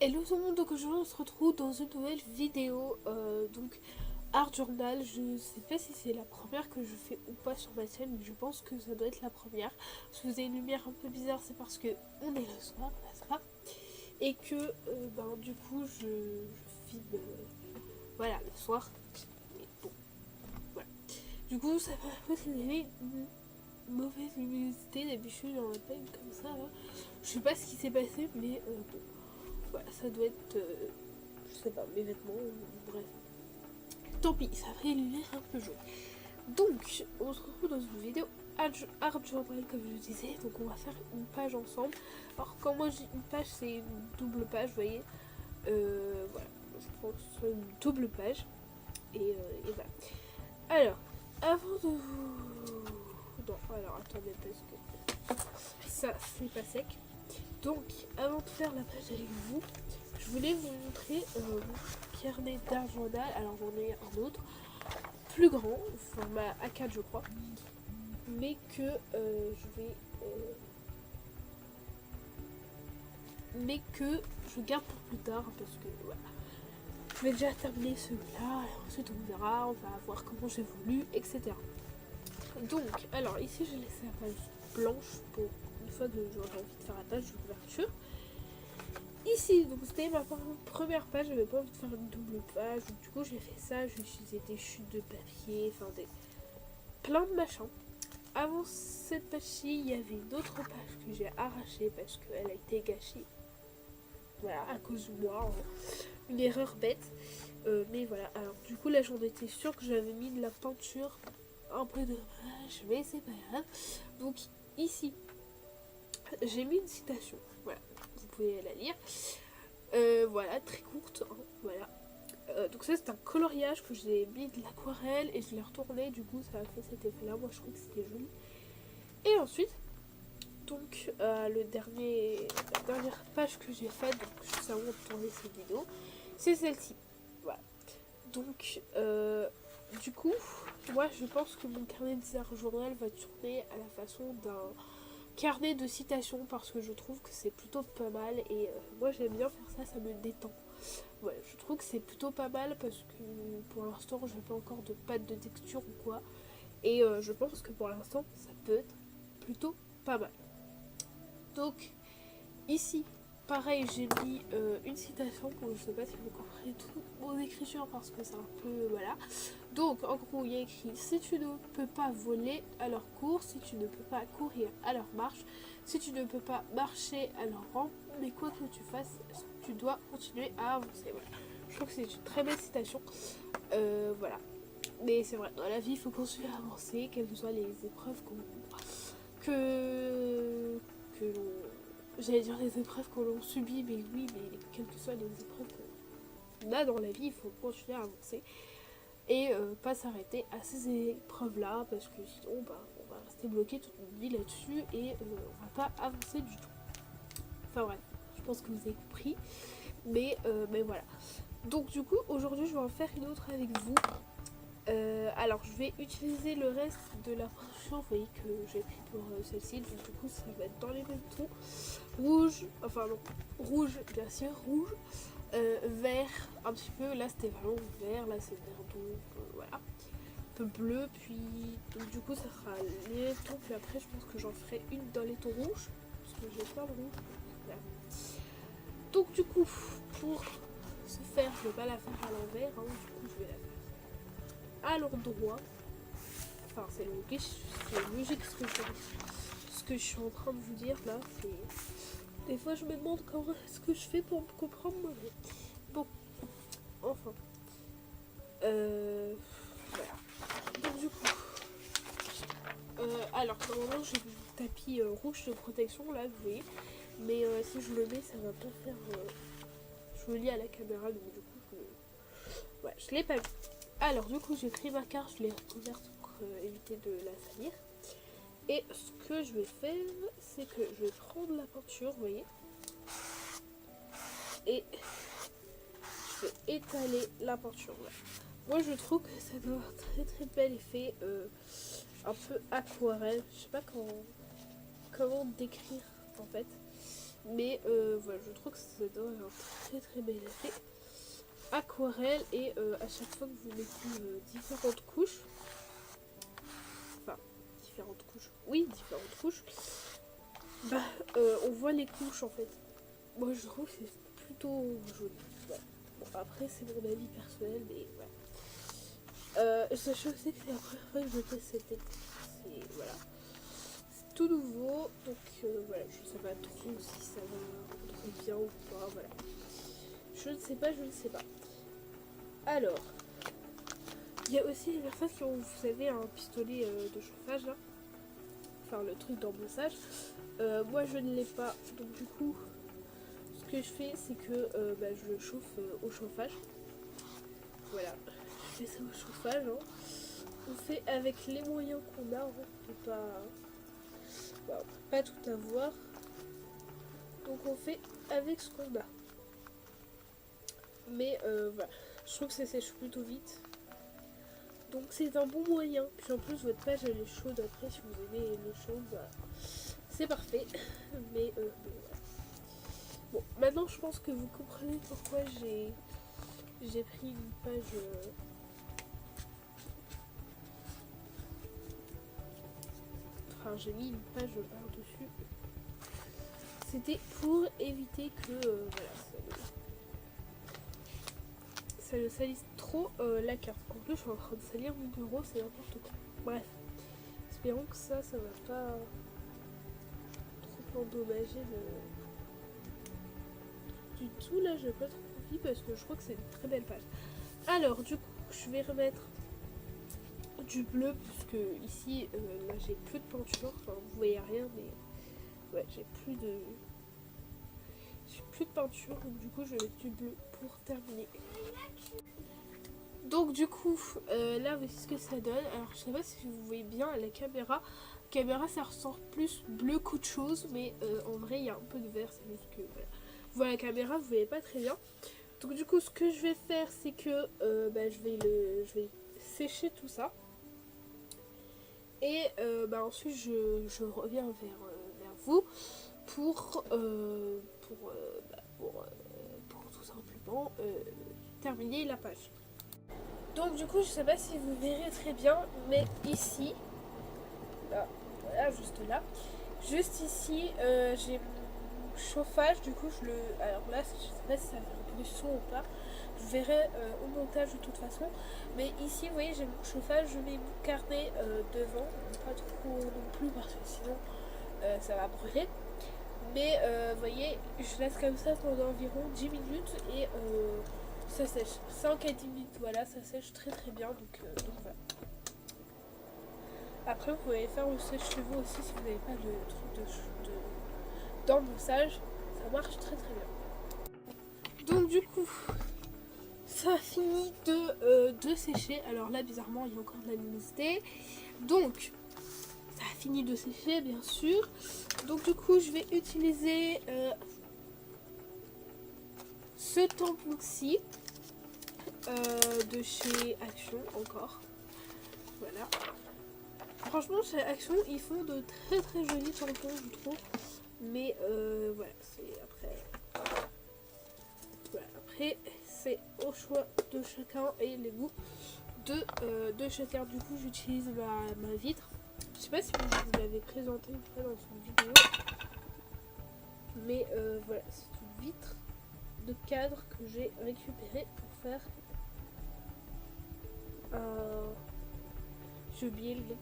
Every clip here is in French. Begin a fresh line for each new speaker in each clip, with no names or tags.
Hello tout le monde, donc aujourd'hui on se retrouve dans une nouvelle vidéo, donc Art Journal. Je sais pas si c'est la première que je fais ou pas sur ma chaîne, mais je pense que ça doit être la première. Si vous avez une lumière un peu bizarre, c'est parce que on est le soir, n'est-ce pas? Et que du coup je filme voilà le soir. Mais bon, voilà. Du coup ça va un peu s'élever une mauvaise luminosité, d'habitude j'en ai pas une comme ça là. Je sais pas ce qui s'est passé, mais bon. Voilà, ça doit être, je sais pas, mes vêtements, bref. Tant pis, ça fait une lumière un peu jaune. Donc, on se retrouve dans une vidéo Art Journal, comme je disais. Donc, on va faire une page ensemble. Alors, quand moi je dis une page, c'est une double page, vous voyez. Voilà, je pense une double page. Et voilà. Alors, avant de vous. Non, alors attendez, parce que ça, c'est pas sec. Donc, avant de faire la page avec vous, je voulais vous montrer mon carnet d'art journal. Alors, j'en ai un autre, plus grand, format A4, je crois, mais que je vais. Mais que je garde pour plus tard, parce que voilà. Je vais déjà terminer celui-là, et ensuite on verra, on va voir comment j'évolue, etc. Donc, alors ici, j'ai laissé la page blanche pour une fois que j'aurai envie de faire la page de couverture. Ici, donc c'était ma première page, j'avais pas envie de faire une double page, donc du coup j'ai fait ça, j'ai utilisé des chutes de papier, enfin plein de machins. Avant cette page-ci, il y avait une autre page que j'ai arrachée parce qu'elle a été gâchée. Voilà, à cause de moi, hein. Une erreur bête. Mais voilà, alors du coup là j'en étais sûre que j'avais mis de la peinture un peu dommage, mais c'est pas grave. Donc ici, j'ai mis une citation, voilà, vous pouvez la lire. Voilà, très courte, hein, voilà. Donc ça c'est un coloriage que j'ai mis de l'aquarelle et je l'ai retourné, du coup ça a fait cet effet là, moi je trouve que c'était joli. Et ensuite, donc la dernière page que j'ai faite, donc juste avant de tourner cette vidéo, c'est celle-ci. Voilà. Donc du coup, moi je pense que mon carnet d'art journal va tourner à la façon d'un carnet de citations parce que je trouve que c'est plutôt pas mal et moi j'aime bien faire ça, ça me détend. Ouais, je trouve que c'est plutôt pas mal parce que pour l'instant j'ai pas encore de pâte de texture ou quoi. Et je pense que pour l'instant ça peut être plutôt pas mal. Donc ici, pareil, j'ai mis une citation pour je sais pas si vous comprenez toute mon écriture parce que c'est un peu voilà. Donc en gros il y a écrit si tu ne peux pas voler alors cours, si tu ne peux pas courir alors marche, si tu ne peux pas marcher alors rampe, mais quoi que tu fasses, tu dois continuer à avancer. Voilà. Je trouve que c'est une très belle citation. Voilà. Mais c'est vrai, dans la vie, il faut continuer à avancer, quelles que soient les épreuves que l'on. J'allais dire les épreuves que l'on subit, mais oui, mais quelles que soient les épreuves qu'on a dans la vie, il faut continuer à avancer et pas s'arrêter à ces épreuves-là, parce que sinon, on va rester bloqué toute notre vie là-dessus et on va pas avancer du tout. Enfin bref, je pense que vous avez compris, mais voilà. Donc du coup, aujourd'hui, je vais en faire une autre avec vous. Alors je vais utiliser le reste de la peinture, vous voyez que j'ai pris pour celle-ci, donc du coup ça va être dans les mêmes tons. Rouge, enfin non, rouge bien sûr, rouge, vert un petit peu, là c'était vraiment vert, là c'est vert doux, voilà. Un peu bleu, puis donc du coup ça sera les tons, puis après je pense que j'en ferai une dans les tons rouges, parce que j'ai plein de rouge. Voilà. Donc du coup, pour ce faire, je vais pas la faire à l'envers, hein, du coup je vais la faire à l'endroit. Enfin, c'est logique ce que je suis en train de vous dire là. Des fois, je me demande comment est-ce que je fais pour me comprendre moi-même. Bon, enfin. Voilà. Donc, du coup. Alors, normalement, j'ai du tapis rouge de protection là, vous voyez. Mais si je le mets, ça va pas faire. Je me lis à la caméra, donc du coup, ouais, je l'ai pas vu. Alors, du coup, j'ai pris ma carte, je l'ai recouverte pour éviter de la salir. Et ce que je vais faire, c'est que je vais prendre la peinture, vous voyez, et je vais étaler la peinture. Là. Moi, je trouve que ça donne un très très bel effet, un peu aquarelle. Je sais pas comment décrire en fait. Mais voilà, je trouve que ça donne un très très bel effet aquarelle. Et à chaque fois que vous mettez différentes couches, enfin différentes couches, oui différentes couches, bah on voit les couches en fait. Moi je trouve que c'est plutôt joli. Voilà. Bon, après c'est mon avis personnel, mais voilà. Sachez aussi que c'est la première fois que je teste cette technique. C'est voilà. C'est tout nouveau, donc voilà, je sais pas trop si ça va rendre bien ou pas, voilà. Je ne sais pas, je ne sais pas. Alors, il y a aussi les personnes qui ont, vous savez, un pistolet de chauffage là. Enfin, le truc d'embossage. Moi, je ne l'ai pas. Donc, du coup, ce que je fais, c'est que je le chauffe au chauffage. Voilà. Je fais ça au chauffage. Hein. On fait avec les moyens qu'on a. Hein. On peut pas tout avoir. Donc, on fait avec ce qu'on a. Mais voilà. Je trouve que ça sèche plutôt vite. Donc c'est un bon moyen. Puis en plus votre page elle est chaude après. Si vous aimez le chaud, bah, c'est parfait. Mais voilà. Bon, maintenant je pense que vous comprenez pourquoi j'ai pris une page. Enfin j'ai mis une page par-dessus. C'était pour éviter que voilà, ça ne salisse trop la carte. En plus, je suis en train de salir mon bureau, c'est n'importe quoi. Bref, espérons que ça va pas trop endommager du tout. Là, j'ai pas trop envie parce que je crois que c'est une très belle page. Alors, du coup, je vais remettre du bleu puisque ici, là, j'ai plus de peinture. Enfin, vous voyez rien, mais ouais, j'ai plus de peinture. Donc, du coup, je vais mettre du bleu pour terminer. Donc du coup, là voici ce que ça donne. Alors je sais pas si vous voyez bien à la caméra. Ça ressort plus bleu qu'autre chose. Mais en vrai il y a un peu de vert. C'est juste que voilà. Vous voyez la caméra, vous voyez pas très bien. Donc du coup ce que je vais faire c'est que je vais sécher tout ça. Et ensuite je reviens vers vous pour tout simplement terminer la page. Donc du coup je sais pas si vous verrez très bien, mais ici, là, voilà, juste ici, j'ai mon chauffage. Du coup alors là je sais pas si ça fait un peu de son ou pas, je verrai au montage de toute façon. Mais ici vous voyez j'ai mon chauffage, je mets mon carnet devant, pas trop non plus parce que sinon ça va brûler. Mais vous voyez je laisse comme ça pendant environ 10 minutes et ça sèche 5 à 10 minutes, voilà, ça sèche très très bien, donc voilà. Après vous pouvez faire le sèche-cheveux aussi si vous n'avez pas de truc d'embossage, ça marche très très bien. Donc du coup ça a fini de sécher. Alors là bizarrement il y a encore de la luminosité, donc ça a fini de sécher bien sûr. Donc du coup je vais utiliser ce tampon-ci de chez Action encore. Voilà. Franchement chez Action ils font de très très jolis tampons je trouve. Mais voilà, c'est après. Voilà, après c'est au choix de chacun et les goûts de chacun. Du coup j'utilise ma vitre. Je sais pas si vous l'avez présenté une fois dans une vidéo. Mais voilà, c'est une vitre de cadre que j'ai récupérée pour faire j'ai oublié le nom.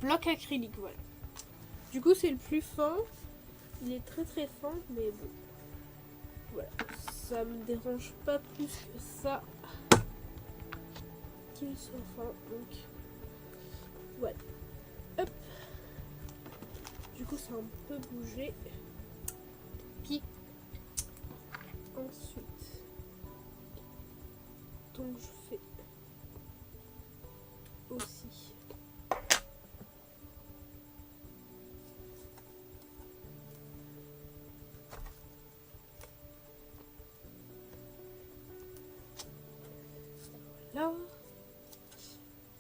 Bloc acrylique, voilà. Du coup c'est le plus fin. Il est très très fin, mais bon. Voilà. Ça me dérange pas plus que ça qu'il soit fin. Donc voilà. Hop. Du coup ça a un peu bougé. Puis ensuite. Donc je fais aussi. Là.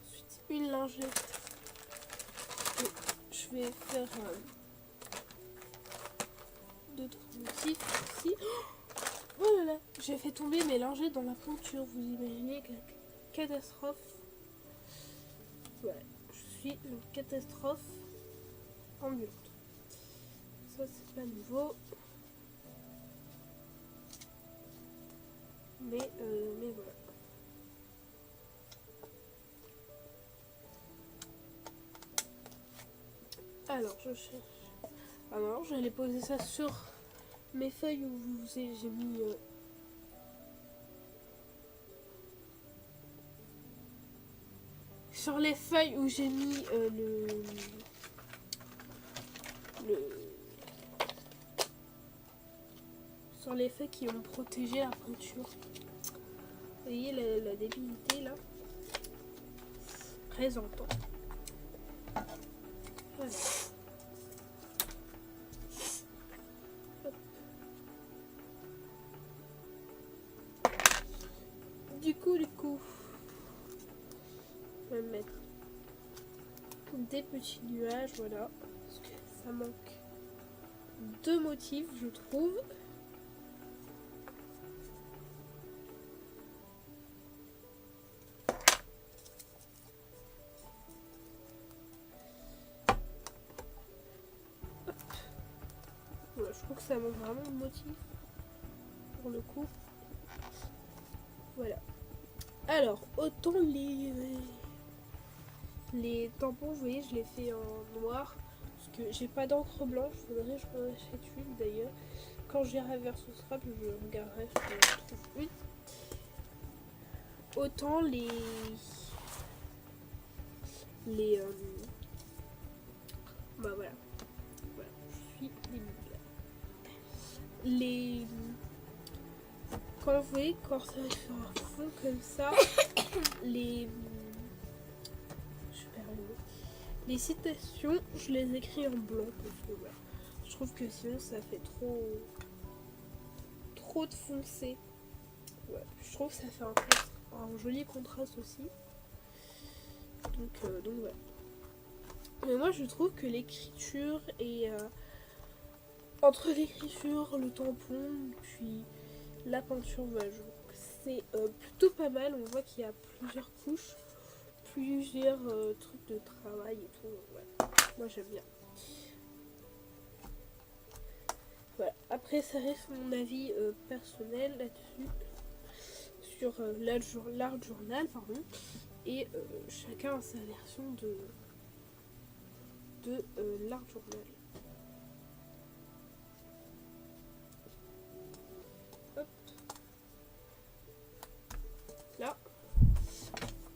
Ensuite une lingette vais faire d'autres motifs ici. Oh là là, j'ai fait tomber mes lingettes dans la peinture. Vous imaginez quelle catastrophe. Ouais, je suis une catastrophe ambulante. Ça, c'est pas nouveau. Mais voilà. Alors, je cherche. Alors, j'allais poser ça sur mes feuilles où j'ai mis. Sur les feuilles où j'ai mis sur les feuilles qui ont protégé la peinture. Vous voyez la débilité là présente. Voilà. Du coup, je vais mettre des petits nuages, voilà, parce que ça manque de motifs, je trouve. Voilà, je trouve que ça manque vraiment de motifs pour le coup. Voilà. Alors, autant les tampons, vous voyez, je les fais en noir. Parce que j'ai pas d'encre blanche. Faudrait que je m'en achète une d'ailleurs. Quand j'irai vers ce scrap, je regarderai si je trouve une. Autant bah voilà. Voilà, je suis débile. Quand vous voyez, quand ça va sur un fond comme ça, les citations, je les écris en blanc parce que voilà. Je trouve que sinon ça fait trop de foncé. Ouais, je trouve que ça fait un joli contraste aussi. Donc voilà. Mais moi je trouve que l'écriture et entre l'écriture, le tampon, puis la peinture, voilà, c'est plutôt pas mal. On voit qu'il y a plusieurs couches, plusieurs trucs de travail et tout. Ouais. Moi j'aime bien. Voilà. Après ça reste mon avis personnel là-dessus. Sur l'art journal, pardon. Et chacun a sa version de l'art journal. Hop. Là.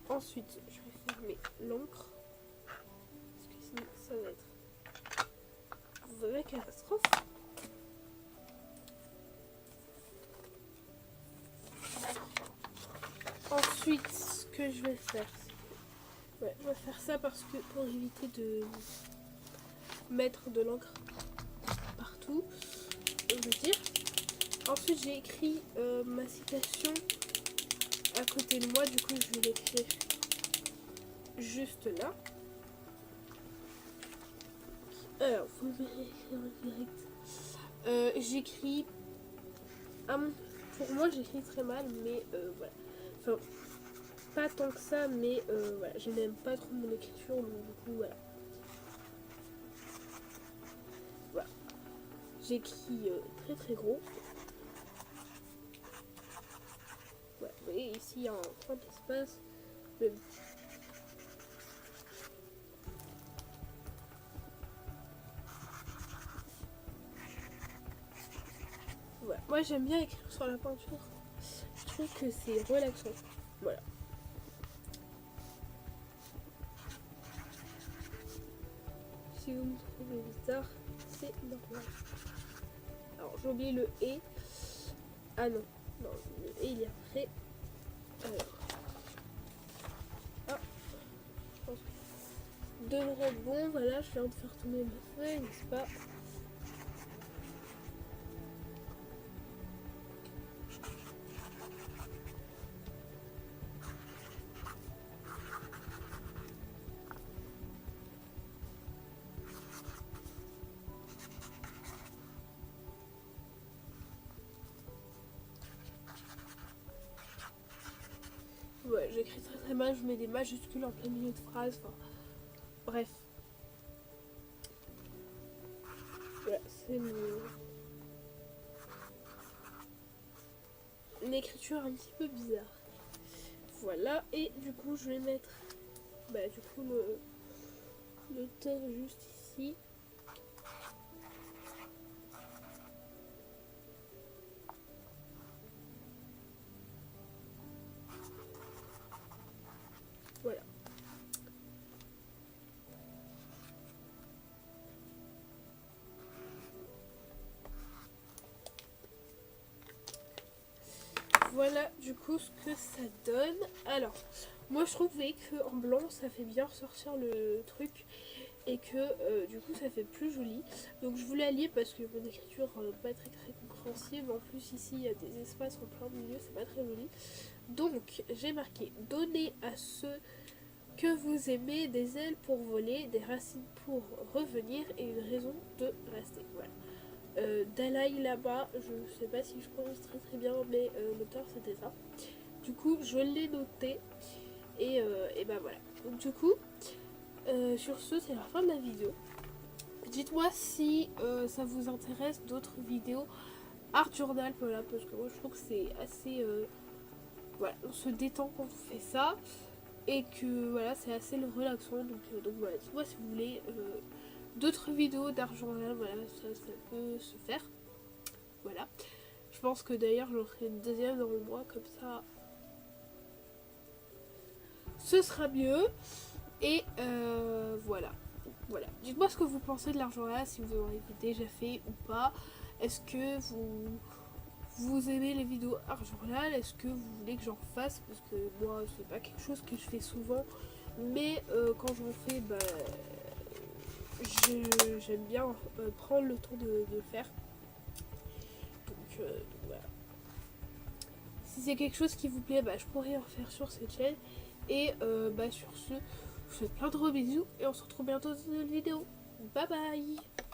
Ensuite, je vais fermer l'encre. Parce que sinon, ça va être vraie catastrophe. Ensuite, ce que je vais faire, c'est ouais, je vais faire ça parce que pour éviter de mettre de l'encre partout, je veux dire. Ensuite, j'ai écrit ma citation à côté de moi, du coup, je vais l'écrire juste là. Alors, vous verrez écrire en direct. J'écris. Pour moi, j'écris très mal, mais voilà. Enfin, pas tant que ça, mais voilà. Je n'aime pas trop mon écriture, donc du coup, voilà. Voilà. J'écris très très gros. Voilà. Vous voyez, ici, il y a un point d'espace. Mais voilà. Moi, j'aime bien écrire sur la peinture. Je trouve que c'est relaxant. Voilà. Si vous me trouvez bizarre, c'est normal. Alors, j'ai oublié le « et ». Ah non. Non, le « et » il est après. Alors. Ah. Je pense que devrait être bon. Voilà, je viens de faire tomber ma feuille, n'est-ce pas? j'écris très très mal, je mets des majuscules en plein milieu de phrases, enfin, bref. Voilà, c'est une écriture un petit peu bizarre. Voilà, et du coup je vais mettre du coup le texte juste ici. Voilà. Voilà du coup ce que ça donne. Alors, moi je trouvais que en blanc ça fait bien ressortir le truc et que du coup ça fait plus joli. Donc je voulais allier parce que mon écriture pas très très compréhensible. En plus ici il y a des espaces en plein milieu, c'est pas très joli. Donc j'ai marqué donnez à ceux que vous aimez des ailes pour voler, des racines pour revenir et une raison de rester. Voilà. Dalai Lama, je sais pas si je prononce très très bien, mais l'auteur c'était ça. Du coup, je l'ai noté et ben voilà. Donc du coup, sur ce, c'est la fin de la vidéo. Dites-moi si ça vous intéresse d'autres vidéos art journal, voilà, parce que moi je trouve que c'est assez, voilà, on se détend quand on fait ça et que voilà, c'est assez relaxant. Donc voilà, dites-moi si vous voulez d'autres vidéos d'art journal, voilà, ça peut se faire. Voilà. Je pense que d'ailleurs j'en ferai une deuxième dans le mois, comme ça ce sera mieux. Et voilà. Voilà. Dites-moi ce que vous pensez de l'argent là, si vous en avez déjà fait ou pas. Est-ce que vous aimez les vidéos art journal? Est-ce que vous voulez que j'en fasse? Parce que moi c'est pas quelque chose que je fais souvent. Mais quand j'en fais, j'aime bien prendre le temps de le faire. Donc voilà. Si c'est quelque chose qui vous plaît, je pourrais en faire sur cette chaîne. Et sur ce, je vous fais plein de gros bisous et on se retrouve bientôt dans une nouvelle vidéo. Bye bye!